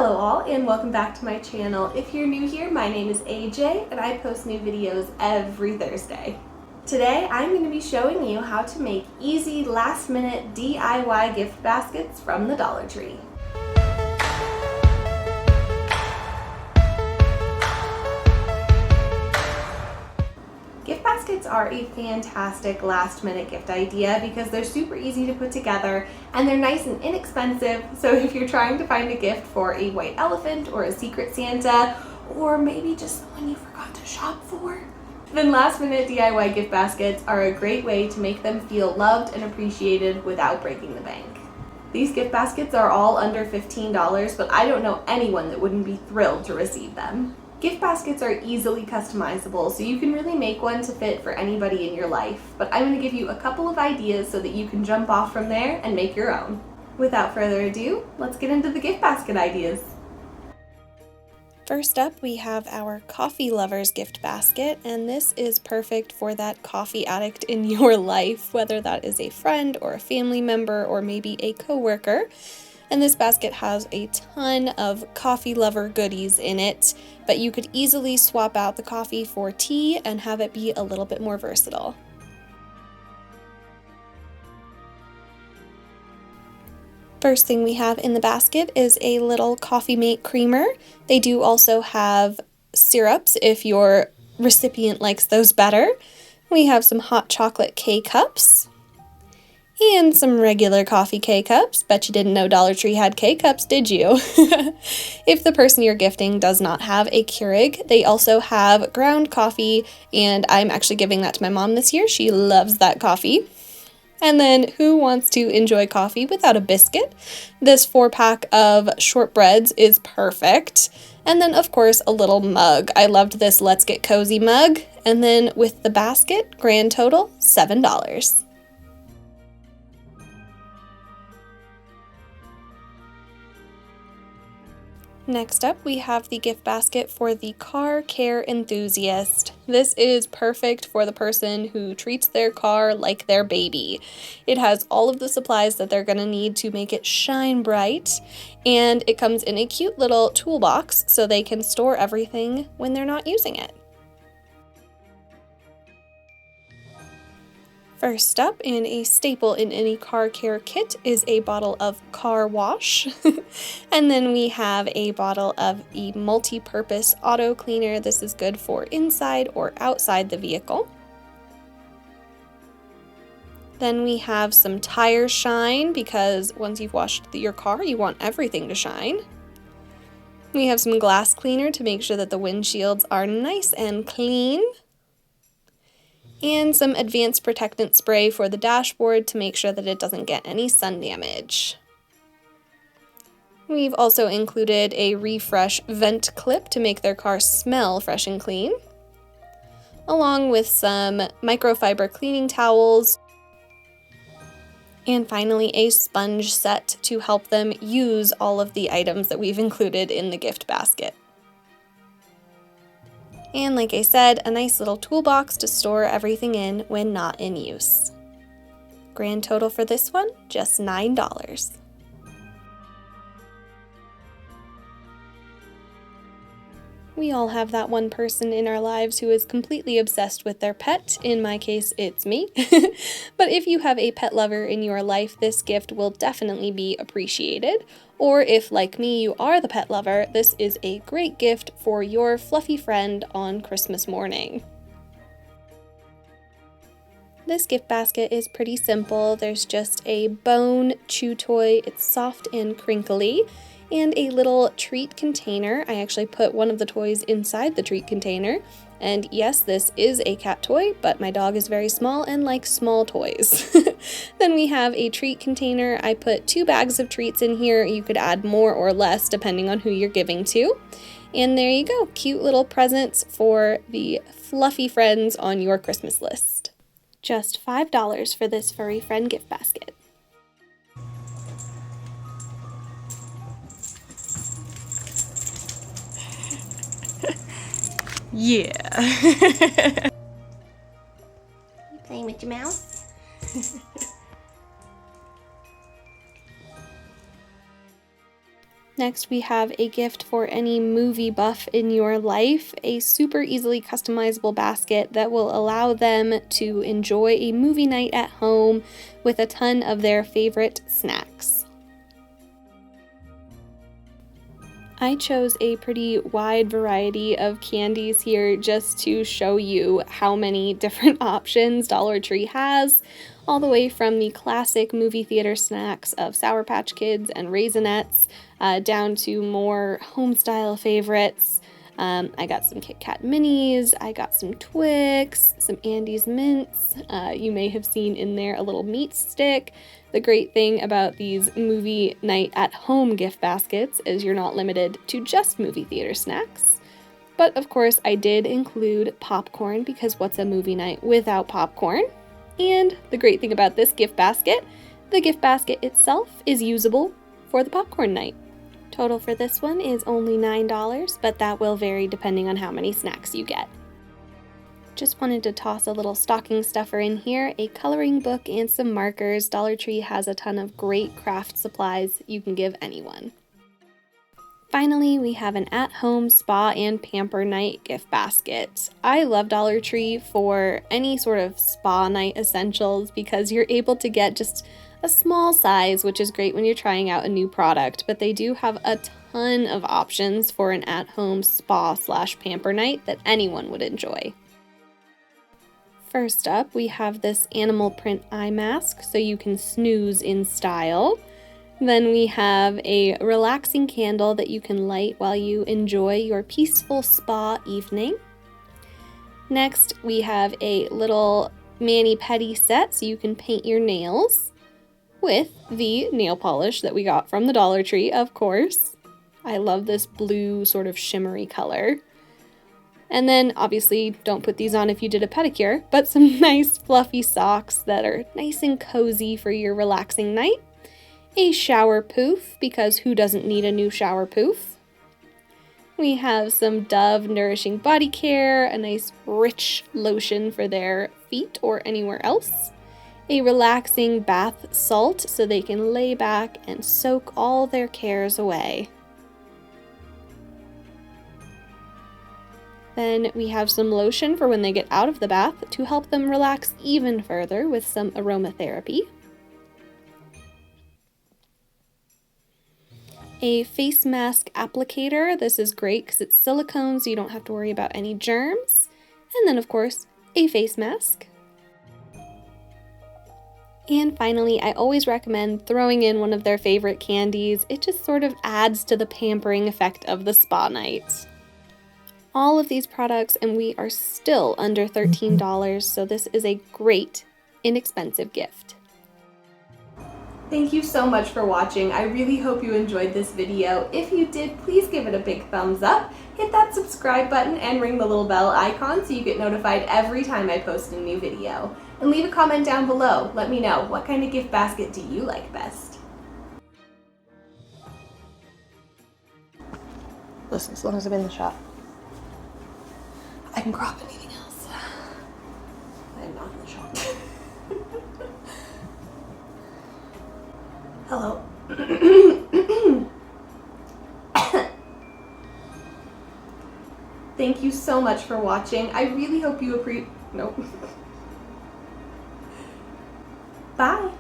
Hello all and welcome back to my channel. If you're new here, my name is AJ and I post new videos every Thursday. Today I'm going to be showing you how to make easy last-minute DIY gift baskets from the Dollar Tree. Gift baskets are a fantastic last-minute gift idea because they're super easy to put together and they're nice and inexpensive. So if you're trying to find a gift for a white elephant or a secret Santa, or maybe just someone you forgot to shop for, then last-minute DIY gift baskets are a great way to make them feel loved and appreciated without breaking the bank. These gift baskets are all under $15, but I don't know anyone that wouldn't be thrilled to receive them. Gift baskets are easily customizable, so you can really make one to fit for anybody in your life, but I'm going to give you a couple of ideas so that you can jump off from there and make your own. Without further ado, let's get into the gift basket ideas. First up, we have our coffee lovers gift basket, and this is perfect for that coffee addict in your life, whether that is a friend or a family member or maybe a coworker. And this basket has a ton of coffee lover goodies in it, but you could easily swap out the coffee for tea and have it be a little bit more versatile. First thing we have in the basket is a little Coffee Mate creamer. They do also have syrups if your recipient likes those better. We have some hot chocolate K-cups. And some regular coffee K-cups. Bet you didn't know Dollar Tree had K-cups, did you? If the person you're gifting does not have a Keurig, they also have ground coffee, and I'm actually giving that to my mom this year. She loves that coffee. And then who wants to enjoy coffee without a biscuit? This 4-pack of shortbreads is perfect. And then of course a little mug. I loved this Let's Get Cozy mug. And then with the basket, grand total, $7. Next up, we have the gift basket for the car care enthusiast. This is perfect for the person who treats their car like their baby. It has all of the supplies that they're going to need to make it shine bright, and it comes in a cute little toolbox so they can store everything when they're not using it. First up, and a staple in any car care kit, is a bottle of car wash. And then we have a bottle of a multi-purpose auto cleaner. This is good for inside or outside the vehicle. Then we have some tire shine, because once you've washed your car, you want everything to shine. We have some glass cleaner to make sure that the windshields are nice and clean. And some advanced protectant spray for the dashboard to make sure that it doesn't get any sun damage. We've also included a refresh vent clip to make their car smell fresh and clean, along with some microfiber cleaning towels, and finally a sponge set to help them use all of the items that we've included in the gift basket. And like I said, a nice little toolbox to store everything in when not in use. Grand total for this one, just $9. We all have that one person in our lives who is completely obsessed with their pet. In my case, it's me. But if you have a pet lover in your life, this gift will definitely be appreciated. Or if, like me, you are the pet lover, this is a great gift for your fluffy friend on Christmas morning. This gift basket is pretty simple. There's just a bone chew toy. It's soft and crinkly. And a little treat container. I actually put one of the toys inside the treat container. And yes, this is a cat toy, but my dog is very small and likes small toys. Then we have a treat container. I put 2 bags of treats in here. You could add more or less depending on who you're giving to. And there you go, cute little presents for the fluffy friends on your Christmas list. Just $5 for this furry friend gift basket. Yeah. You playing with your mouse? Next, we have a gift for any movie buff in your life, a super easily customizable basket that will allow them to enjoy a movie night at home with a ton of their favorite snacks. I chose a pretty wide variety of candies here just to show you how many different options Dollar Tree has, all the way from the classic movie theater snacks of Sour Patch Kids and Raisinets, down to more home-style favorites. I got some Kit Kat Minis, I got some Twix, some Andes Mints. You may have seen in there a little meat stick. The great thing about these movie night at home gift baskets is you're not limited to just movie theater snacks. But of course I did include popcorn, because what's a movie night without popcorn? And the great thing about this gift basket, the gift basket itself is usable for the popcorn night. Total for this one is only $9, but that will vary depending on how many snacks you get. Just wanted to toss a little stocking stuffer in here, a coloring book and some markers. Dollar Tree has a ton of great craft supplies you can give anyone. Finally, we have an at-home spa and pamper night gift basket. I love Dollar Tree for any sort of spa night essentials because you're able to get just a small size, which is great when you're trying out a new product, but they do have a ton of options for an at-home spa/pamper night that anyone would enjoy. First up, we have this animal print eye mask so you can snooze in style. Then we have a relaxing candle that you can light while you enjoy your peaceful spa evening. Next, we have a little mani-pedi set so you can paint your nails with the nail polish that we got from the Dollar Tree, of course. I love this blue sort of shimmery color. And then obviously don't put these on if you did a pedicure, but some nice fluffy socks that are nice and cozy for your relaxing night. A shower poof, because who doesn't need a new shower poof? We have some Dove Nourishing Body Care, a nice rich lotion for their feet or anywhere else. A relaxing bath salt so they can lay back and soak all their cares away. Then we have some lotion for when they get out of the bath to help them relax even further with some aromatherapy. A face mask applicator. This is great because it's silicone, so you don't have to worry about any germs. And then, of course, a face mask. And finally, I always recommend throwing in one of their favorite candies. It just sort of adds to the pampering effect of the spa night. All of these products, and we are still under $13, so this is a great, inexpensive gift. Thank you so much for watching. I really hope you enjoyed this video. If you did, please give it a big thumbs up, hit that subscribe button, and ring the little bell icon so you get notified every time I post a new video. And leave a comment down below. Let me know, what kind of gift basket do you like best? Listen, as long as I'm in the shot. I can crop anything else. I am not in the shot. Hello. Thank you so much for watching. I really hope you Nope. Bye.